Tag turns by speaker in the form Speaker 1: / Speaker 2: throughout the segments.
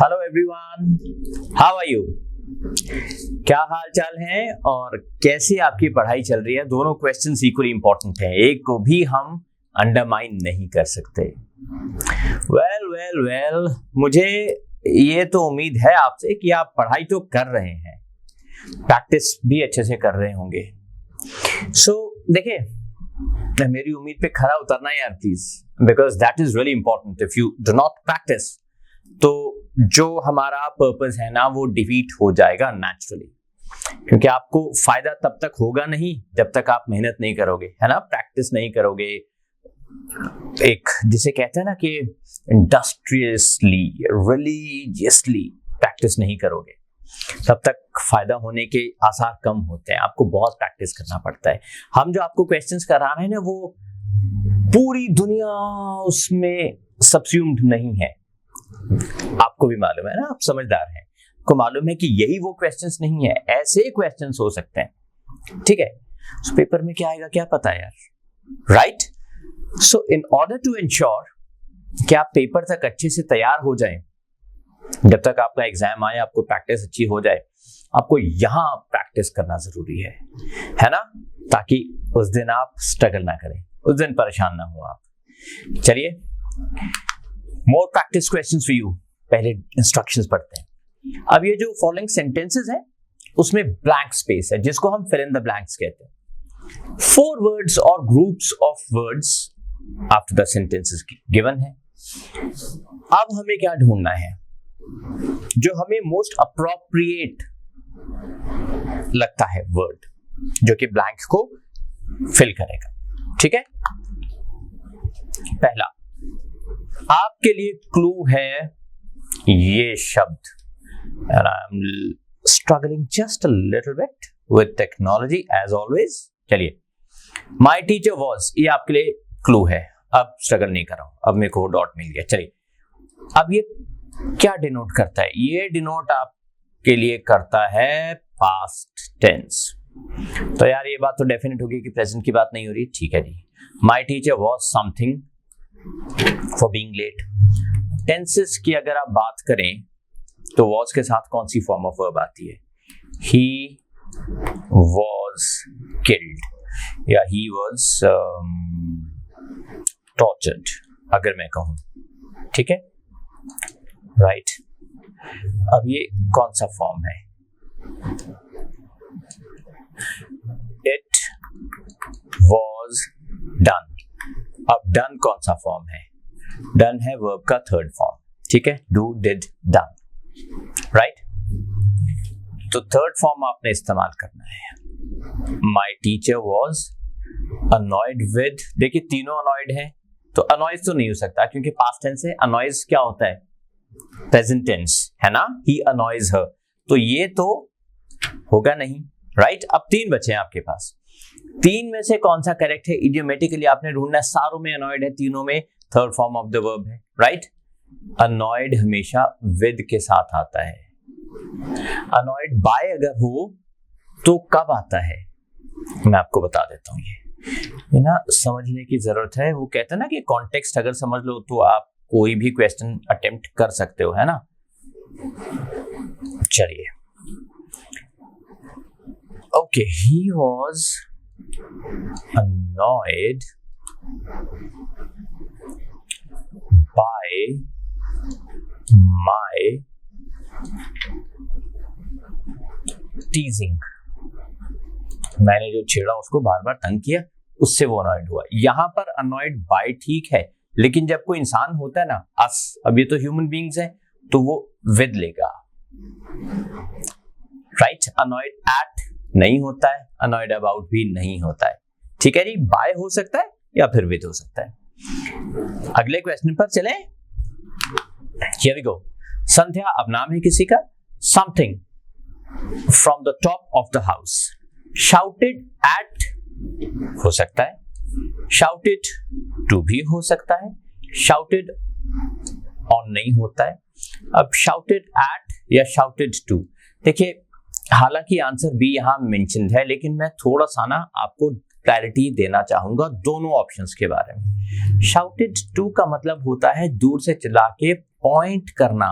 Speaker 1: Hello everyone, how are you? क्या हाल चाल है और कैसी आपकी पढ़ाई चल रही है? दोनों क्वेश्चंस इक्वली इंपॉर्टेंट हैं, एक को भी हम अंडरमाइन नहीं कर सकते। वेल, मुझे ये तो उम्मीद है आपसे कि आप पढ़ाई तो कर रहे हैं, प्रैक्टिस भी अच्छे से कर रहे होंगे। देखिए, मेरी उम्मीद पे खरा उतरना है यार please, because that is really important. If you do not practice तो जो हमारा पर्पस है ना वो डिफीट हो जाएगा नेचुरली, क्योंकि आपको फायदा तब तक होगा नहीं जब तक आप मेहनत नहीं करोगे, है ना, प्रैक्टिस नहीं करोगे। एक जिसे कहते हैं ना कि इंडस्ट्रियसली रिलीजियसली प्रैक्टिस नहीं करोगे तब तक फायदा होने के आसार कम होते हैं। आपको बहुत प्रैक्टिस करना पड़ता है। हम जो आपको क्वेश्चंस करा रहे हैं ना वो पूरी दुनिया उसमें सब्स्यूम्ड नहीं है। आपको भी मालूम है ना, आप समझदार हैं, आपको मालूम है कि यही वो क्वेश्चंस नहीं है, ऐसे क्वेश्चंस हो सकते हैं। ठीक है, तो पेपर में क्या आएगा क्या पता यार, right? So in order to ensure कि आप पेपर तक अच्छे से तैयार हो जाएं, जब तक आपका एग्जाम आए आपको प्रैक्टिस अच्छी हो जाए, आपको यहां प्रैक्टिस करना जरूरी है ना, ताकि उस दिन आप स्ट्रगल ना करें, उस दिन परेशान ना हो आप। चलिए, more practice questions for you. पहले इंस्ट्रक्शंस पढ़ते हैं। अब ये जो फॉलोइंग सेंटेंसेस हैं उसमें ब्लैंक स्पेस है जिसको हम फिल इन द ब्लैंक्स कहते हैं। 4 वर्ड्स और groups of words after the sentences given है। अब हमें क्या ढूंढना है जो हमें मोस्ट अप्रोप्रिएट लगता है वर्ड, जो कि ब्लैंक को फिल करेगा। ठीक है, पहला आपके लिए क्लू है ये शब्द, and I'm struggling just a little bit with technology as always। चलिए, my teacher was, ये आपके लिए क्लू है। अब स्ट्रगल नहीं कर रहा हूं, अब मेरे को डॉट मिल गया। चलिए, अब ये क्या डिनोट करता है? ये डिनोट आपके लिए करता है पास्ट टेंस। तो यार ये बात तो डेफिनेट होगी कि प्रेजेंट की बात नहीं हो रही। ठीक है जी, my teacher was something for being late। Tenses की अगर आप बात करें तो was के साथ कौन सी फॉर्म ऑफ वर्ब आती है? he was killed या he was tortured अगर मैं कहूं। ठीक है, राइट। अब ये कौन सा फॉर्म है? it was done। अब डन कौन सा फॉर्म है? डन है वर्ब का थर्ड फॉर्म। ठीक है, डू, डिड, डन, राइट। तो थर्ड फॉर्म आपने इस्तेमाल करना है। My teacher was annoyed with, देखिए तीनों अनॉयड है तो अनॉयज तो नहीं हो सकता क्योंकि पास्ट टेंस है। अनॉयज क्या होता है? प्रेजेंट टेंस है ना, ही अनॉयज हर, तो ये तो होगा नहीं, राइट। अब 3 बचे हैं आपके पास। 3 में से कौन सा करेक्ट है? इडियोमेटिकली आपने ढूंढना है। सारों में अनॉयड है, तीनों में third form of the verb है, राइट। अनॉयड हमेशा विद के साथ आता है। अनॉयड बाय अगर हो तो कब आता है? मैं आपको बता देता हूं। ये ना समझने की जरूरत है। वो कहते हैं ना कि कॉन्टेक्स्ट अगर समझ लो तो आप कोई भी क्वेश्चन अटेम्प्ट कर सकते हो, है ना। चलिए, okay, he was annoyed by my teasing। मैंने जो छेड़ा उसको बार बार तंग किया, उससे वो अनॉयड हुआ। यहां पर अनॉयड बाय ठीक है, लेकिन जब कोई इंसान होता है ना, अस, अब ये तो ह्यूमन बीइंग्स है तो वो विद लेगा, राइट। अनॉयड एट नहीं होता है, अनॉयड अबाउट भी नहीं होता है। ठीक है जी, बाय हो सकता है या फिर विद हो सकता है। अगले क्वेश्चन पर चलें। Here we go. संध्या अब नाम है किसी का। Something from the top of the house. Shouted at हो सकता है, शाउटेड टू भी हो सकता है, शाउटेड ऑन नहीं होता है। अब शाउटेड एट या शाउटेड टू, देखिए हालांकि आंसर बी यहां मेंशन्ड है, लेकिन मैं थोड़ा सा ना आपको क्लैरिटी देना चाहूंगा दोनों ऑप्शंस के बारे में। शाउटेड टू का मतलब होता है दूर से चिल्ला के पॉइंट करना,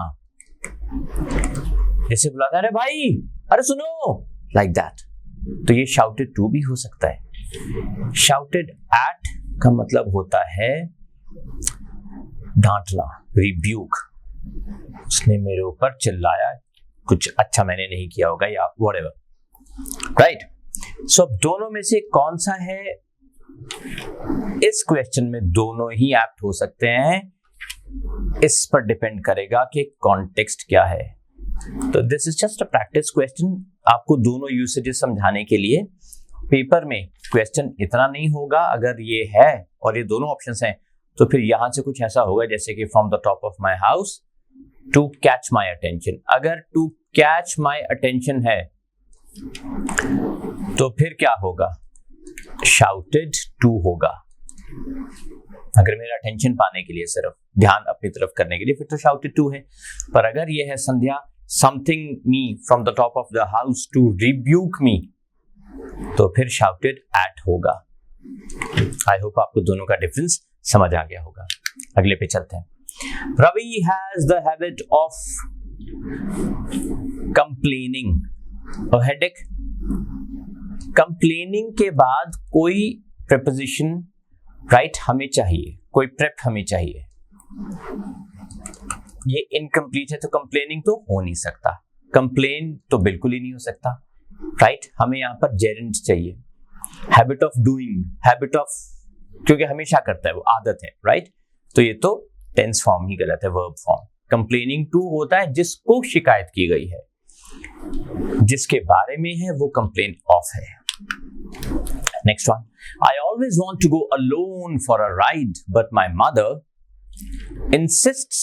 Speaker 1: जैसे बुलाता है, अरे भाई, अरे सुनो, लाइक दैट। तो ये शाउटेड टू भी हो सकता है। शाउटेड एट का मतलब होता है डांटना, रिब्यूक। उसने मेरे ऊपर चिल्लाया, कुछ अच्छा मैंने नहीं किया होगा या व्हाटएवर, राइट। सो दोनों में से कौन सा है? इस क्वेश्चन में दोनों ही एप्ट हो सकते हैं, इस पर डिपेंड करेगा कि कॉन्टेक्स्ट क्या है। तो this is just a practice question, आपको दोनों यूसेजेस समझाने के लिए। पेपर में क्वेश्चन इतना नहीं होगा, अगर ये है और ये दोनों ऑप्शंस हैं तो फिर यहां से कुछ ऐसा होगा जैसे कि from the top of my house to catch my attention. अगर टू कैच माई अटेंशन है तो फिर क्या होगा? शाउटेड टू होगा। अगर मेरा अटेंशन पाने के लिए, सिर्फ ध्यान अपनी तरफ करने के लिए, फिर तो शाउटेड टू है। पर अगर ये है Sandhya something me from the top of the house to rebuke me, तो फिर शाउटेड एट होगा। आई होप आपको दोनों का डिफरेंस समझ आ गया होगा। अगले पे चलते हैं। Ravi has the habit of complaining a headache. Complaining के बाद कोई प्रेपोजिशन राइट हमें चाहिए, कोई प्रेप हमें चाहिए। ये इनकम्प्लीट है तो कंप्लेनिंग तो हो नहीं सकता, कंप्लेन तो बिल्कुल ही नहीं हो सकता, राइट। हमें यहाँ पर जेरेंट चाहिए। Habit of doing, habit of, क्योंकि हमेशा करता है वो, आदत है, राइट। तो ये तो टेंस फॉर्म ही गलत है, वर्ब फॉर्म। कंप्लेनिंग टू होता है जिसको शिकायत की गई है, जिसके बारे में है, वो कंप्लेन ऑफ है। Next one, I always want to go alone for a ride but my mother insists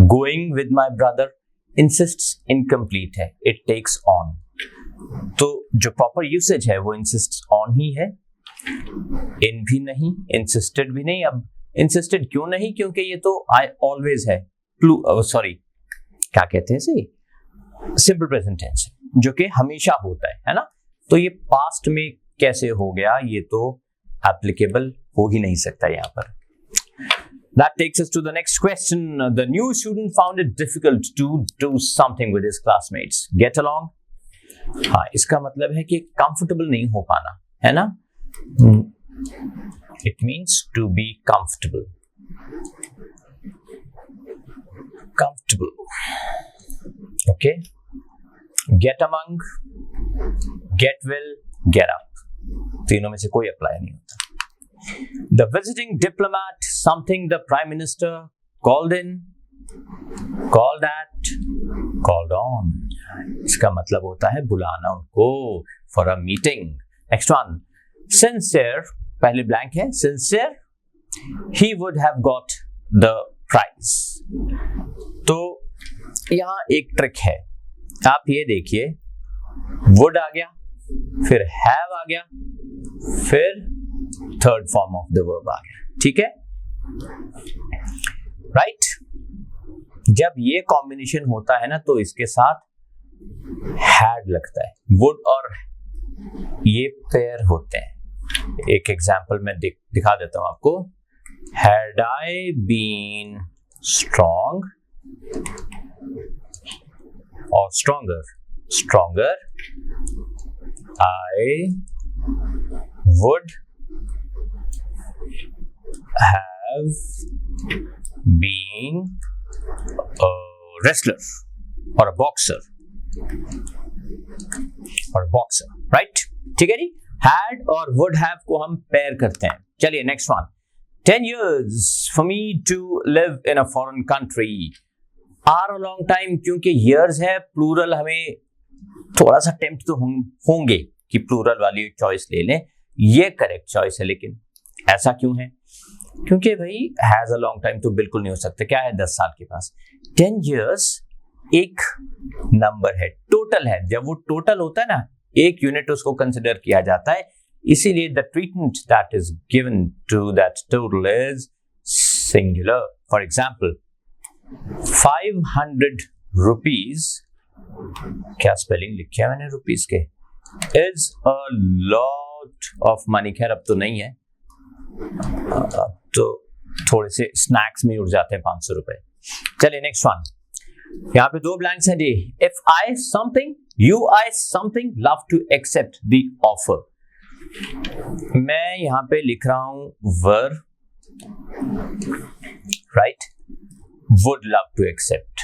Speaker 1: going with my brother. Insists incomplete है, इट टेक्स ऑन। तो जो प्रॉपर यूसेज है वो इंसिस्ट्स ऑन ही है, इन भी नहीं, इंसिस्टेड भी नहीं। अब इंसिस्टेड क्यों नहीं? क्योंकि ये तो आई ऑलवेज है, सॉरी क्या कहते हैं इसे, सिंपल प्रेजेंट टेंस, जो कि हमेशा होता है ना। तो ये पास्ट में कैसे हो गया? ये तो एप्लीकेबल हो ही नहीं सकता यहाँ पर। That takes us to the next question. The new student found it difficult to do something with his classmates. Get along? हाँ, इसका मतलब है कि comfortable नहीं हो पाना, है ना? It means to be comfortable. Comfortable. Okay? Get among, get well, get up. तीनों में से कोई अप्लाई नहीं होता। The visiting diplomat, something the prime minister called in, called at, called on. इसका मतलब होता है बुलाना उनको for a meeting. Next one, sincere, पहले blank है, sincere, he would have got the prize. तो यहाँ एक ट्रिक है, आप ये देखिए, would आ गया, फिर have आ गया, फिर third form of the verb आ गया, ठीक है, राइट। जब ये कॉम्बिनेशन होता है ना तो इसके साथ हैड लगता है, वुड और ये पेयर होते हैं। एक एग्जांपल मैं दिखा देता हूं आपको। हैड आई बीन स्ट्रॉन्ग और stronger, stronger I would have been a wrestler or a boxer or a boxer, right? ठीक है जी। had और would have को हम पेयर करते हैं। चलिए next one, 10 years for me to live in a foreign country are a long time। क्योंकि years है, प्लूरल हमें थोड़ा सा टेम्प्ट तो होंगे कि प्लूरल वाली चॉइस ले लें, ये करेक्ट चॉइस है। लेकिन ऐसा क्यों है? क्योंकि भाई हैज अ लॉन्ग टाइम तो बिल्कुल नहीं हो सकता। क्या है 10 साल के पास? 10 years एक नंबर है, टोटल है। जब वो टोटल होता है ना, एक यूनिट उसको कंसिडर किया जाता है, इसीलिए the treatment that is given to that total is singular. For example 500 rupees, क्या स्पेलिंग लिखी है मैंने रुपीज के, is a lot of money. खैर अब तो नहीं है, अब तो थोड़े से स्नैक्स में उड़ जाते हैं 500 रुपए। चलिए नेक्स्ट वन, यहाँ पे दो ब्लैंक्स हैं जी. If I something, you I something, love to accept the offer. मैं यहाँ पे लिख रहा हूं वर, right. Would love to accept,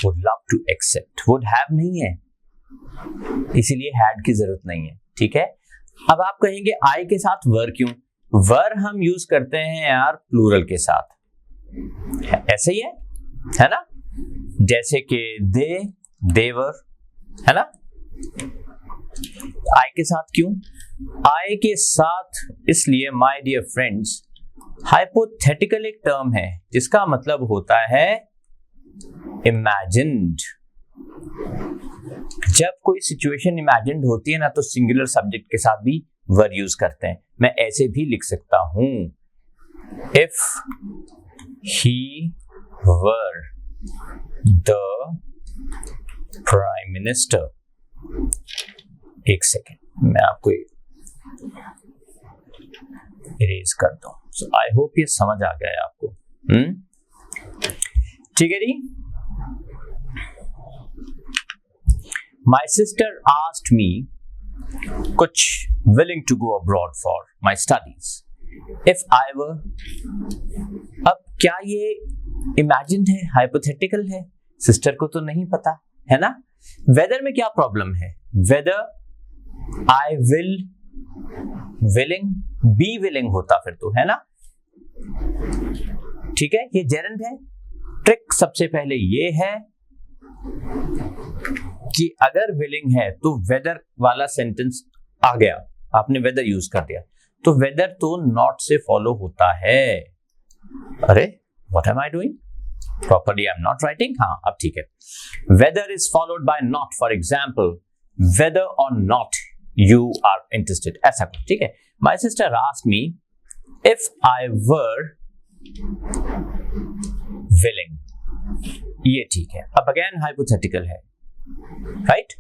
Speaker 1: would love to accept, would have नहीं है, इसीलिए हैड की जरूरत नहीं है. ठीक है. अब आप कहेंगे आई के साथ वर क्यों? वर हम यूज करते हैं यार प्लूरल के साथ, ऐसे ही है ना. जैसे कि दे, देवर, है ना. आई के साथ क्यों? आई के साथ इसलिए माय डियर फ्रेंड्स, हाइपोथेटिकल एक टर्म है जिसका मतलब होता है इमेजिन्ड. जब कोई सिचुएशन इमेजिन्ड होती है ना तो सिंगुलर सब्जेक्ट के साथ भी वर यूज करते हैं. मैं ऐसे भी लिख सकता हूं, if he were the prime minister. एक सेकेंड, मैं आपको इरेज कर दूं. सो आई होप ये समझ आ गया है आपको. ठीक है जी. माई सिस्टर आस्क्ड मी कुछ willing to go abroad for my studies. If I were, अब क्या ये imagined है, hypothetical है? सिस्टर को तो नहीं पता है ना. वेदर में क्या प्रॉब्लम है? Whether I will, willing, be willing होता फिर तो, है ना. ठीक है. ये जेरेंड है. ट्रिक सबसे पहले ये है कि अगर विलिंग है तो वेदर वाला सेंटेंस आ गया, आपने वेदर यूज कर दिया तो वेदर तो नॉट से फॉलो होता है. अरे what am I doing? Properly I am not writing. हाँ अब ठीक है. Whether is followed by not. For example, whether और नॉट यू आर इंटरेस्टेड, ऐसा कुछ. ठीक है. My sister asked me if I were willing. ये ठीक है. अब अगेन हाइपोथेटिकल है, right.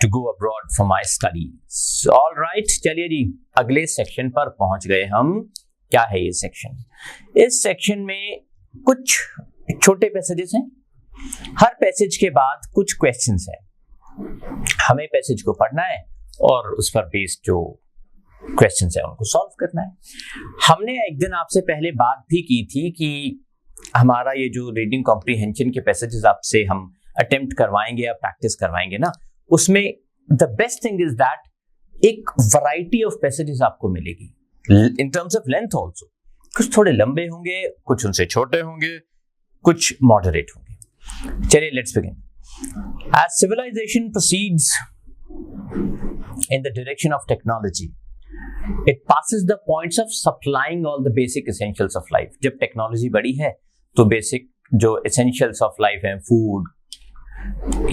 Speaker 1: To go abroad for my studies. All right. चलिए जी अगले सेक्शन पर पहुंच गए हम. क्या है ये सेक्शन? इस सेक्शन में कुछ छोटे पैसेजेस हैं. हर पैसेज के बाद कुछ क्वेश्चंस हैं. हमें पैसेज को पढ़ना है और उस पर बेस्ड जो क्वेश्चंस हैं उनको सॉल्व करना है. हमने एक दिन आपसे पहले बात भी की थी कि हमारा ये जो रीडिंग कॉम्प्रीहेंशन के पैसेजेस आपसे हम अटेम्प्ट करवाएंगे या प्रैक्टिस करवाएंगे ना, उसमें the best thing is that एक वैरायटी ऑफ पैसेजेस आपको मिलेगी in terms of length also. कुछ थोड़े लंबे होंगे, कुछ उनसे छोटे होंगे, कुछ मॉडरेट होंगे. चलिए let's begin. As civilization proceeds in the direction of technology, it passes the points of supplying all the basic essentials of life. जब टेक्नोलॉजी बड़ी है तो बेसिक जो essentials of life हैं, फूड,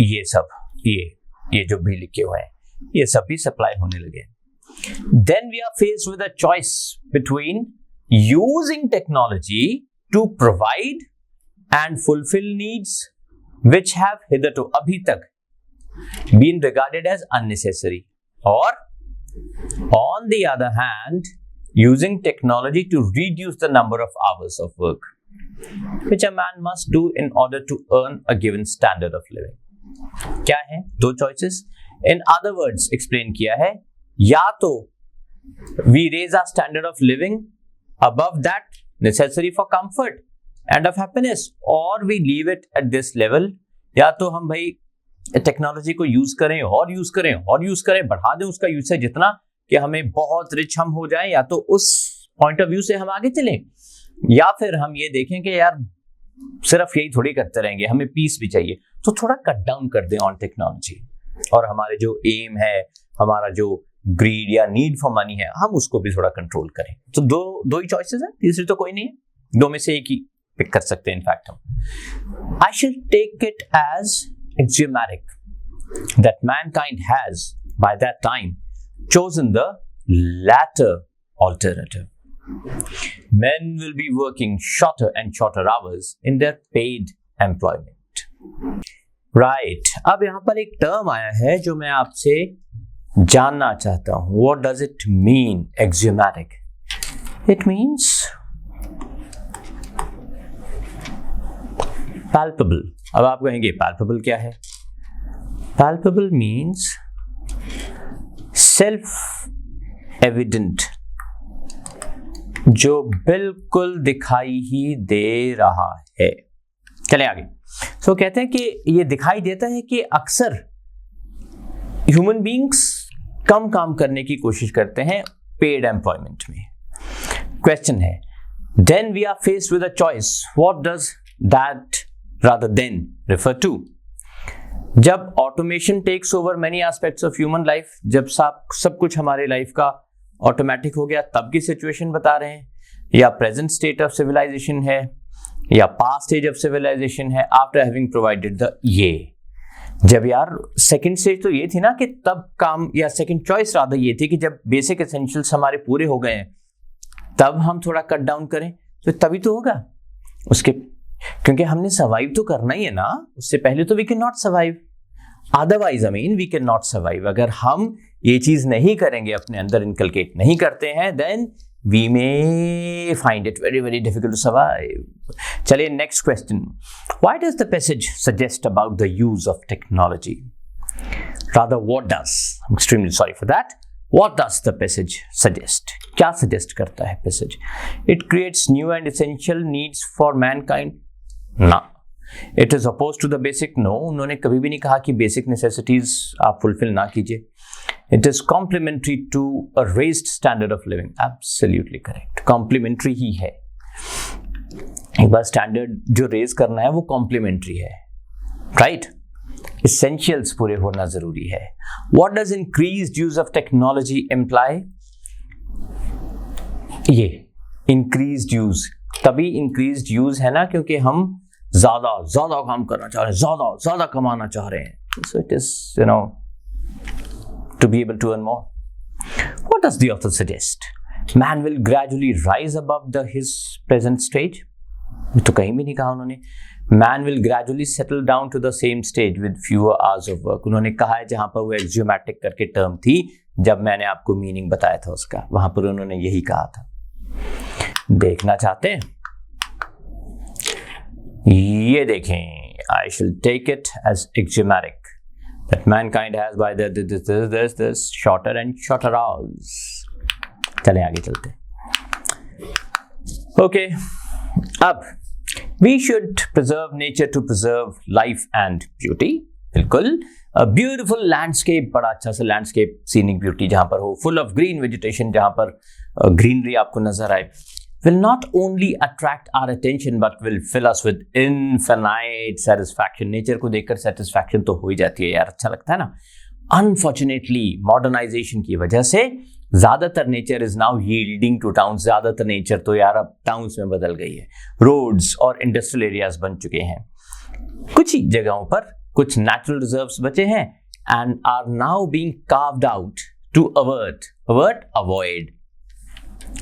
Speaker 1: ये सब, ये जो भी लिखे हुए हैं, ये सब भी सप्लाई होने लगे. Then we are faced with a choice between using technology to provide and fulfill needs which have hitherto, abhi tak, been regarded as unnecessary, or on the other hand using technology to reduce the number of hours of work which a man must do in order to earn a given standard of living. क्या है? दो choices. In other words explain किया है, या तो we raise our standard of living above that necessary for comfort and of happiness, or we leave it at this level. या तो हम भाई टेक्नोलॉजी को यूज करें और यूज करें और यूज करें, बढ़ा दें उसका यूसेज इतना कि हमें बहुत रिच हम हो जाएं, या तो उस पॉइंट ऑफ व्यू से हम आगे चलें, या फिर हम ये देखें कि यार सिर्फ यही थोड़ी करते रहेंगे, हमें पीस भी चाहिए, तो थोड़ा कट डाउन कर दें ऑन टेक्नोलॉजी और हमारे जो एम है, हमारा जो ग्रीड या नीड फॉर मनी है, हम उसको भी थोड़ा कंट्रोल करें. तो दो ही चॉइसेस हैं, तीसरी तो कोई नहीं है. दो में से एक ही पिक कर सकते हैं. इनफैक्ट हम I should take it as axiomatic that mankind has by that time chosen the latter alternative. Men will be working shorter and shorter hours in their paid employment. Right. अब यहां पर एक term आया है जो मैं आपसे जानना चाहता हूं. What does it mean, axiomatic? It means palpable. अब आप कहेंगे पैल्पेबल क्या है? पैल्पेबल मीन्स सेल्फ एविडेंट, जो बिल्कुल दिखाई ही दे रहा है। चले आगे। सो कहते हैं कि ये दिखाई देता है कि अक्सर ह्यूमन बीइंग्स कम काम करने की कोशिश करते हैं पेड एम्प्लॉयमेंट में। क्वेश्चन है, then we are faced with a choice, what does that rather than refer to? जब automation takes over many aspects of human life, जब सब कुछ हमारे लाइफ का ऑटोमेटिक हो गया, तब की सिचुएशन बता रहे हैं, या प्रेजेंट स्टेट ऑफ सिविलाइजेशन है, या पास्ट स्टेज ऑफ सिविलाइजेशन है, आफ्टर हैविंग प्रोवाइडेड द ये। जब यार सेकंड स्टेज तो ये थी ना कि तब काम, या सेकंड चॉइस रादर ये थी कि जब बेसिक एसेंशियल्स हमारे पूरे हो गए हैं तब हम थोड़ा कट डाउन करें, तो तभी तो होगा उसके, क्योंकि हमने सर्वाइव तो करना ही है ना, उससे पहले तो we can not survive, otherwise I mean we can not survive. अगर हम ये चीज नहीं करेंगे, अपने अंदर इनकलकेट नहीं करते हैं, then we may find it very very difficult to survive. चलिए next question, why does the passage suggest about the use of technology? Rather what does, I am extremely sorry for that, what does the passage suggest? क्या suggest करता है passage? It creates new and essential needs for mankind? ना। It is oppose to the basic? No, उन्होंने कभी भी नहीं कहा कि बेसिक नेसेसिटीज आप फुलफिल ना कीजिए। It is complementary to a raised standard of living? Absolutely correct, complementary ही है। एक बार स्टैंडर्ड जो रेज करना है वो कॉम्प्लीमेंट्री है, राइट? एसेंशियल्स पूरे होना जरूरी है। What does increased use of technology imply? ये इंक्रीज्ड यूज, तभी इंक्रीज्ड यूज है ना क्योंकि हम ज्यादा काम करना चाह रहे हैं, ज्यादा कमाना चाह रहे हैं। So it is to be able to earn more. What does the author suggest? Man will gradually rise above his present stage? तो कहीं भी नहीं कहा उन्होंने। Man will gradually settle down to the same stage with fewer hours of work. उन्होंने कहा है जहां पर वो एक्सियोमैटिक करके टर्म थी, जब मैंने आपको मीनिंग बताया था उसका, वहां पर उन्होंने यही कहा था। देखना चाहते हैं? ये देखें, I shall take it as axiomatic that mankind has by this shorter and shorter hours. चले आगे चलते हैं। Okay, अब we should preserve nature to preserve life and beauty. बिल्कुल, ब्यूटिफुल लैंडस्केप, बड़ा अच्छा सा लैंडस्केप, सीनिक ब्यूटी जहां पर हो, फुल ऑफ ग्रीन वेजिटेशन, जहां पर ग्रीनरी आपको नजर आए, will not only attract our attention but will fill us with infinite satisfaction. Nature को देखकर सेटिस्फैक्शन तो हो ही जाती है यार, अच्छा लगता है ना। अनफॉर्चुनेटली मॉडर्नाइजेशन की वजह से ज्यादातर nature is now yielding to town. ज्यादातर नेचर तो यार अब टाउन्स में बदल गई है, रोड्स और इंडस्ट्रियल एरियाज बन चुके हैं। कुछ ही जगहों पर कुछ नेचुरल रिजर्व्स बचे हैं and are now being carved out to avoid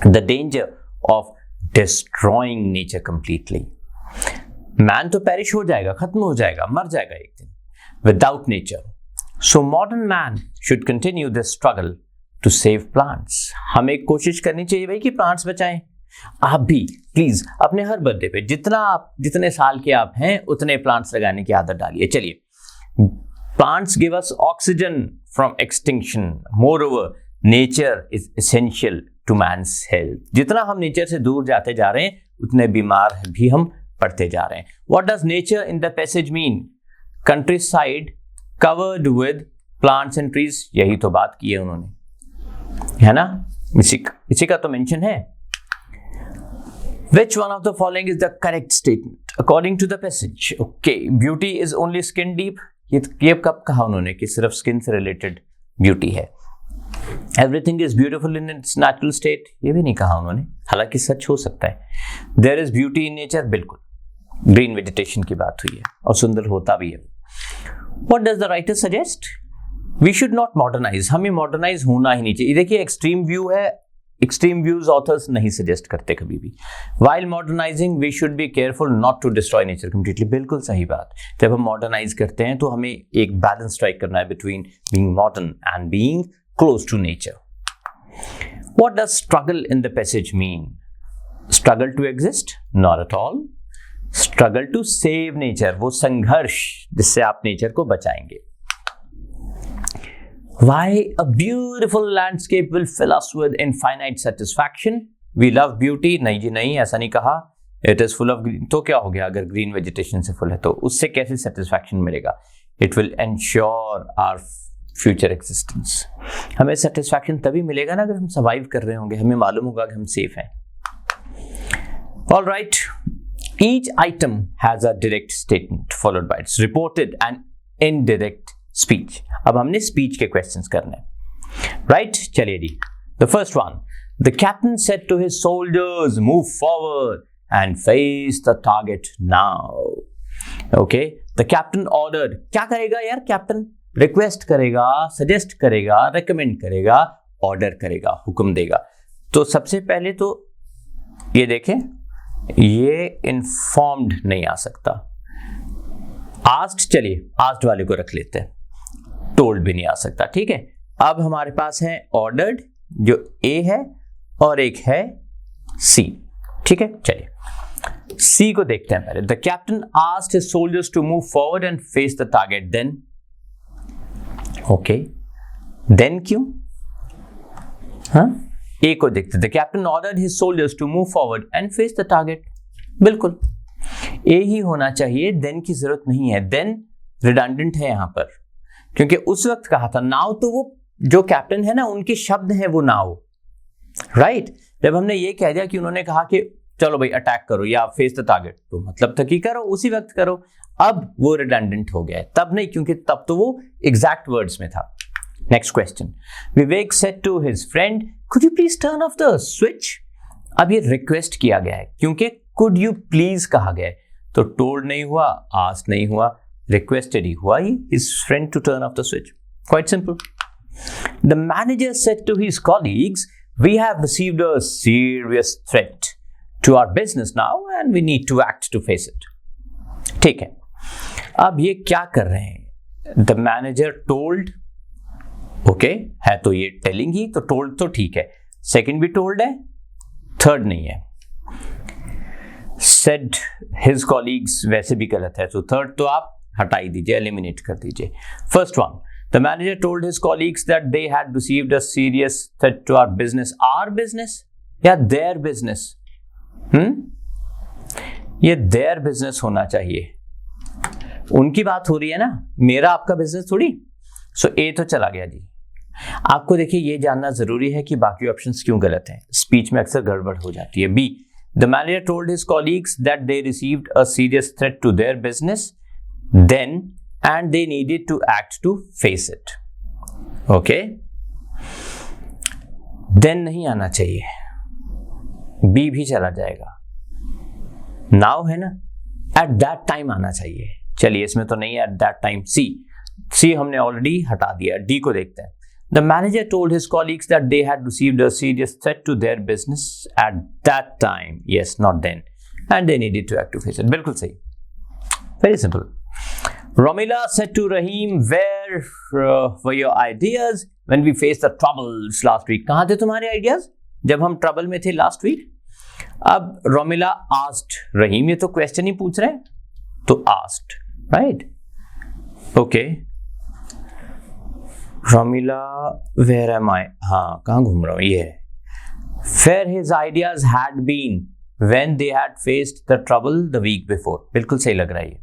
Speaker 1: the danger of destroying nature completely. Man तो perish हो जाएगा, खत्म हो जाएगा, मर जाएगा एक दिन without nature. So modern man should continue this struggle to save plants. हमें कोशिश करनी चाहिए भाई कि प्लांट्स बचाएं। आप भी प्लीज अपने हर बर्थडे पे जितने साल के आप हैं उतने प्लांट्स लगाने की आदत डालिए। चलिए, plants give us oxygen from extinction. Moreover, nature is essential to man's health. जितना हम नेचर से दूर जाते जा रहे हैं उतने बीमार भी हम पड़ते जा रहे हैं। What does nature in the passage mean? Countryside covered with plants and trees. यही तो बात की है उन्होंने, है ना? इसी का तो मेंशन है। Which one of the following is the correct statement according to the passage? Okay, beauty is only skin deep. ये कब कहा उन्होंने कि सिर्फ स्किन से रिलेटेड ब्यूटी है? Everything is beautiful in its natural state, ये भी नहीं कहा उन्होंने, हालांकि सच हो सकता है। There is beauty in nature, बिल्कुल, ग्रीन वेजिटेशन की बात हुई है और सुंदर होता भी है। What does the writer suggest? We should not modernize. हमें मॉडर्नाइज होना ही नहीं चाहिए। देखिए, एक्सट्रीम व्यू है, एक्सट्रीम व्यूज ऑथर्स नहीं सजेस्ट करते कभी भी। While modernizing, we should be careful not to destroy nature completely. बिल्कुल सही बात। जब हम मॉडर्नाइज करते हैं तो हमें एक बैलेंस स्ट्राइक करना है between being modern and being close to nature. What does struggle in the passage mean? Struggle to exist? Not at all. Struggle to save nature, वो संघर्ष जिससे आप नेचर को बचाएंगे। Why a beautiful landscape will fill us with infinite satisfaction? We love beauty. नहीं जी नहीं, ऐसा नहीं कहा। It is full of green. तो क्या हो गया अगर ग्रीन वेजिटेशन से फुल है तो उससे कैसे सेटिस्फैक्शन मिलेगा? It will ensure our future existence. हमें सेटिस्फैक्शन तभी मिलेगा ना अगर हम सर्वाइव कर रहे होंगे, हमें मालूम होगा कि हम सेफ हैं। All right. Each item has a direct statement followed by its reported and indirect speech. अब हमने स्पीच के क्वेश्चंस करने हैं, राइट? चलिए जी। The first one, the captain said to his soldiers move forward and face the target now. Okay, the captain ordered, क्या करेगा यार कैप्टन? रिक्वेस्ट करेगा, सजेस्ट करेगा, रेकमेंड करेगा, ऑर्डर करेगा, हुक्म देगा। तो सबसे पहले तो ये देखें, ये इन्फॉर्म्ड नहीं आ सकता। आस्क्ड, चलिए आस्क्ड वाले को रख लेते हैं, टोल्ड भी नहीं आ सकता, ठीक है। अब हमारे पास है ऑर्डर्ड जो ए है और एक है सी, ठीक है। चलिए सी को देखते हैं पहले। The captain asked his soldiers to move forward and face the target, then, okay, then क्यों? हाँ, ए को देखते। The captain ordered his soldiers to move forward and face the target, बिल्कुल ए ही होना चाहिए, देन की जरूरत नहीं है। देन रिडंडेंट है यहां पर, क्योंकि उस वक्त कहा था नाउ, तो वो जो कैप्टन है ना उनके शब्द हैं वो नाउ, राइट? जब हमने ये कह दिया कि उन्होंने कहा कि चलो भाई अटैक करो या फेस द टारगेट, तो मतलब था कि करो, उसी वक्त करो। अब वो रिडंडेंट हो गया है, तब नहीं, क्योंकि तब तो वो एग्जैक्ट वर्ड्स में था। Next question, Vivek said to his friend could you please turn off the switch. अब ये रिक्वेस्ट किया गया है, क्योंकि कुड यू प्लीज कहा गया है, तो टोल्ड नहीं हुआ, आस्क्ड नहीं हुआ, requested ही हुआ ही his friend to turn off the switch. Quite simple. The manager said to his colleagues, we have received a serious threat to our business now and we need to act to face it. ठीक है, अब ये क्या कर रहे हैं? The manager told, okay, है तो ये telling ही, तो told तो ठीक है, second भी told है, third नहीं है। Said his colleagues वैसे भी गलत है, तो third तो आप हटाई दीजिए, एलिमिनेट कर दीजिए। First one, the manager told his colleagues that they had received a serious threat to our business. Our business या देयर बिजनेस? ये देयर बिजनेस होना चाहिए, उनकी बात हो रही है ना, मेरा आपका बिजनेस थोड़ी। सो ए तो चला गया जी। आपको देखिए ये जानना जरूरी है कि बाकी ऑप्शंस क्यों गलत हैं, स्पीच में अक्सर गड़बड़ हो जाती है। B, the manager told his colleagues that they received a serious threat to their business, then and they needed to act to face it. Okay, then नहीं आना चाहिए, बी भी चला जाएगा। नाउ है ना, at that time आना चाहिए। चलिए इसमें तो नहीं है at that time। सी हमने ऑलरेडी हटा दिया। डी को देखते हैं। The manager told his colleagues that they had received a serious threat to their business at that time. Yes, not then, and they needed to act to face it. बिल्कुल सही, very simple. Romila said to Rahim, where were your ideas when we faced the troubles last week? कहाँ थे तुम्हारे ideas जब हम trouble में थे last week? अब रोमिला आस्क्ड रहीम, ये तो क्वेश्चन ही पूछ रहे हैं, तो asked, right? Okay, Romila where am I, हाँ कहाँ घूम रहा हूँ, ये है where his ideas had been when they had faced the trouble the week before. बिल्कुल सही लग रहा है ये।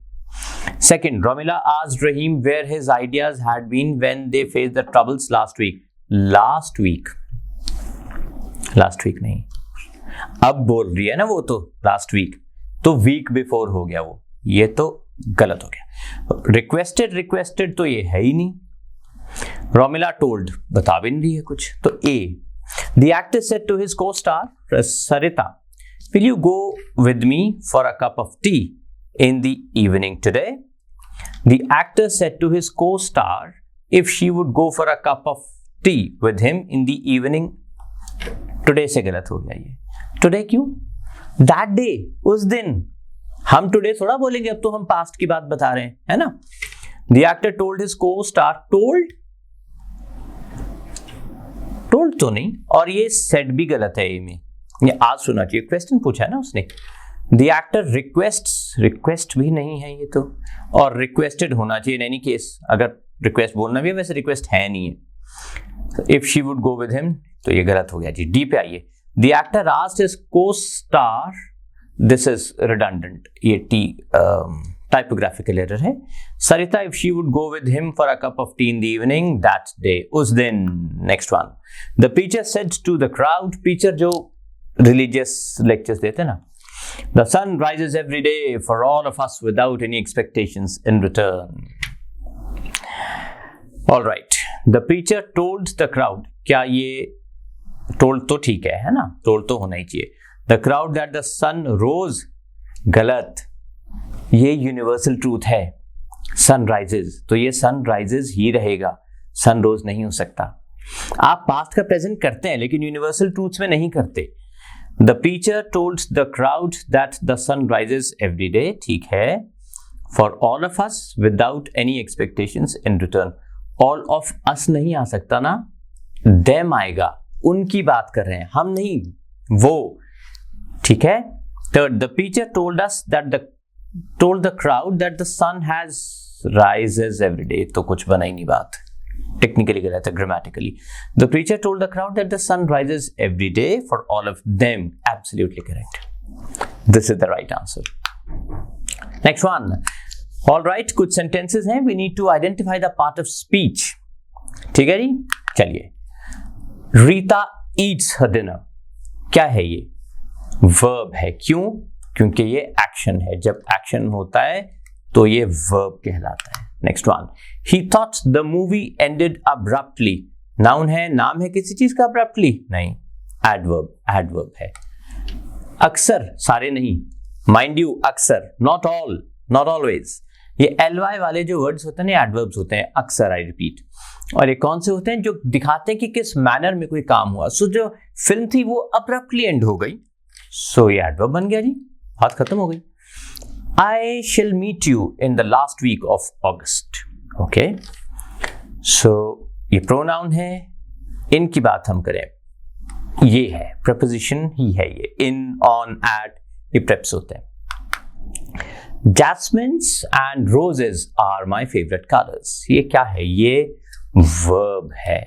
Speaker 1: Second, Romila asked Rahim where his ideas had been when they faced the troubles last week. Last week नहीं, अब बोल रही है ना वो, तो last week, तो week before हो गया वो, ये तो गलत हो गया। Requested तो ये है ही नहीं। Romila told, बता भी नहीं रही है कुछ, तो A. The actor said to his co-star Sarita, will you go with me for a cup of tea in the evening today? The actor said to his co-star if she would go for a cup of tea with him in the evening today से गलत हो गया ये। Today क्यों? That day, उस दिन। हम today थोड़ा बोलेंगे, अब तो हम past की बात बता रहे हैं, है ना? The actor told his co-star, told तो नहीं, और ये said भी गलत है। ये में ये आज सुना चाहिए, क्वेश्चन पूछा है ना उसने। द एक्टर रिक्वेस्ट भी नहीं है ये तो, और रिक्वेस्टेड होना चाहिए इन एनी केस, अगर रिक्वेस्ट बोलना भी है, वैसे रिक्वेस्ट है नहीं है। If she would go with him, तो ये गलत हो गया जी। डी पे आइए, the actor asked his co-star, this is redundant, ये टी टाइपोग्राफिकल एरर है। Sarita if she would go with him for a cup of tea in the evening that day, उस दिन। Next one, the preacher said to the crowd, preacher जो religious lectures देते हैं ना, the sun rises every day for all of us without any expectations in return. All right, the preacher told the crowd, क्या ये told तो ठीक है ना, टोल्ड तो होना ही चाहिए। द क्राउड दैट द सन रोज, गलत, ये यूनिवर्सल ट्रूथ है, सन राइजेस, तो ये सन राइजेस ही रहेगा, सन रोज नहीं हो सकता। आप पास्ट का प्रेजेंट करते हैं लेकिन यूनिवर्सल ट्रूथ्स में नहीं करते। The preacher told the crowd that the sun rises every day, ठीक है, for all of us without any expectations in return. All of us नहीं आ सकता ना, देम आएगा, उनकी बात कर रहे हैं, हम नहीं, वो, ठीक है। Third, the preacher told us that told the crowd that the sun has rises every day, तो कुछ बना ही नहीं बात, टेक्निकली गलत है, grammatically. The preacher told the crowd that the sun rises every day for all of them, absolutely correct, this is the right answer। Next one, all right, कुछ sentences हैं, we need to identify the part of speech, ठीक है जी। चलिए, Rita eats her dinner, क्या है ये? verb है, क्यों? क्योंकि ये एक्शन है, जब एक्शन होता है तो ये वर्ब कहलाता है। Next one, he thought the movie ended abruptly, noun है, नाम है किसी चीज का, अब्रप्टली नहीं, एडवर्ब है। अक्सर, सारे नहीं, माइंड यू, अक्सर, नॉट ऑल, नॉट ऑलवेज, ये ly वाले जो वर्ड्स होते हैं ना, एडवर्ब्स होते हैं, अक्सर, आई रिपीट। और ये कौन से होते हैं? जो दिखाते हैं कि किस मैनर में कोई काम हुआ। सो जो फिल्म थी वो अब्रप्टली एंड हो गई, सो ये एडवर्ब बन गया जी, बात खत्म हो गई। I shall meet you in the last week of August, okay. So ये प्रोनाउन है, इनकी बात हम करें, ये है प्रपोजिशन ही है, ये इन, ऑन, एट, ये प्रेप्स होते हैं। Jasmines and roses are my favourite colours, ये क्या है? ये वर्ब है,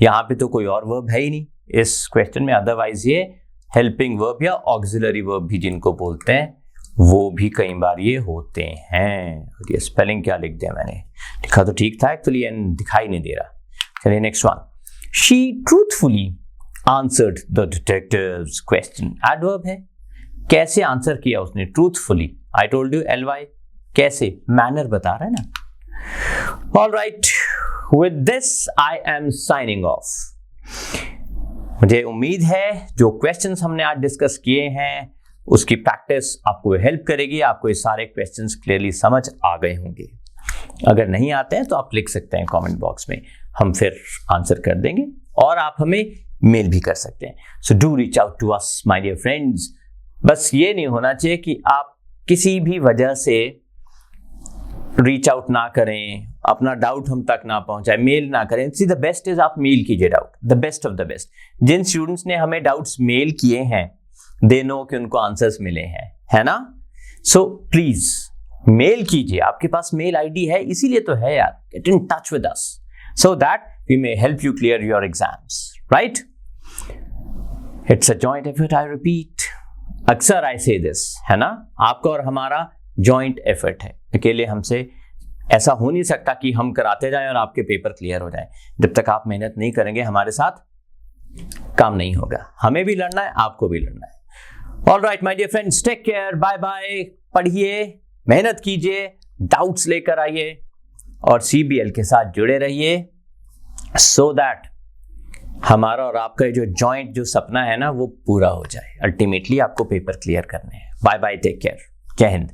Speaker 1: यहां पे तो कोई और वर्ब है ही नहीं इस क्वेश्चन में, अदरवाइज ये हेल्पिंग वर्ब या ऑक्सिलरी वर्ब भी जिनको बोलते हैं, वो भी कई बार ये होते हैं। और ये स्पेलिंग क्या लिख दिया मैंने, लिखा तो ठीक था एक्चुअली, एंड दिखाई नहीं दे रहा। चलिए next one, she truthfully answered the detectives question, adverb है, कैसे आंसर किया उसने? Truthfully, I told you, ly, कैसे, मैनर बता रहा है ना। All right, with this I am signing off. मुझे उम्मीद है जो क्वेश्चंस हमने आज डिस्कस किए हैं उसकी प्रैक्टिस आपको हेल्प करेगी, आपको ये सारे क्वेश्चंस क्लियरली समझ आ गए होंगे। अगर नहीं आते हैं तो आप लिख सकते हैं कमेंट बॉक्स में, हम फिर आंसर कर देंगे, और आप हमें मेल भी कर सकते हैं। So do reach out to us my dear friends. बस ये नहीं होना चाहिए कि आप किसी भी वजह से रीच आउट ना करें, अपना डाउट हम तक ना पहुंचाए, मेल ना करें। सी द बेस्ट इज आप मेल कीजिए doubt, the best of the best. जिन स्टूडेंट्स ने हमें डाउट्स मेल किए हैं दे नो कि उनको आंसर्स मिले हैं, है ना। सो प्लीज मेल कीजिए, आपके पास मेल आईडी है, इसीलिए तो है यार, get in touch with us so that we may help you clear your exams, right. It's a joint effort, I repeat, अक्सर आई से दिस, है ना, आपका और हमारा जॉइंट एफर्ट है। अकेले हमसे ऐसा हो नहीं सकता कि हम कराते जाएं और आपके पेपर क्लियर हो जाए। जब तक आप मेहनत नहीं करेंगे हमारे साथ काम नहीं होगा। हमें भी लड़ना है, आपको भी लड़ना है। All right my dear friends, take care, bye bye. पढ़िए, मेहनत कीजिए, डाउट्स लेकर आइए और CBL के साथ जुड़े रहिए, सो दैट हमारा और आपका जो जॉइंट जो सपना है ना वो पूरा हो जाए। अल्टीमेटली आपको पेपर क्लियर करने हैं। बाय बाय, टेक केयर, जय हिंद।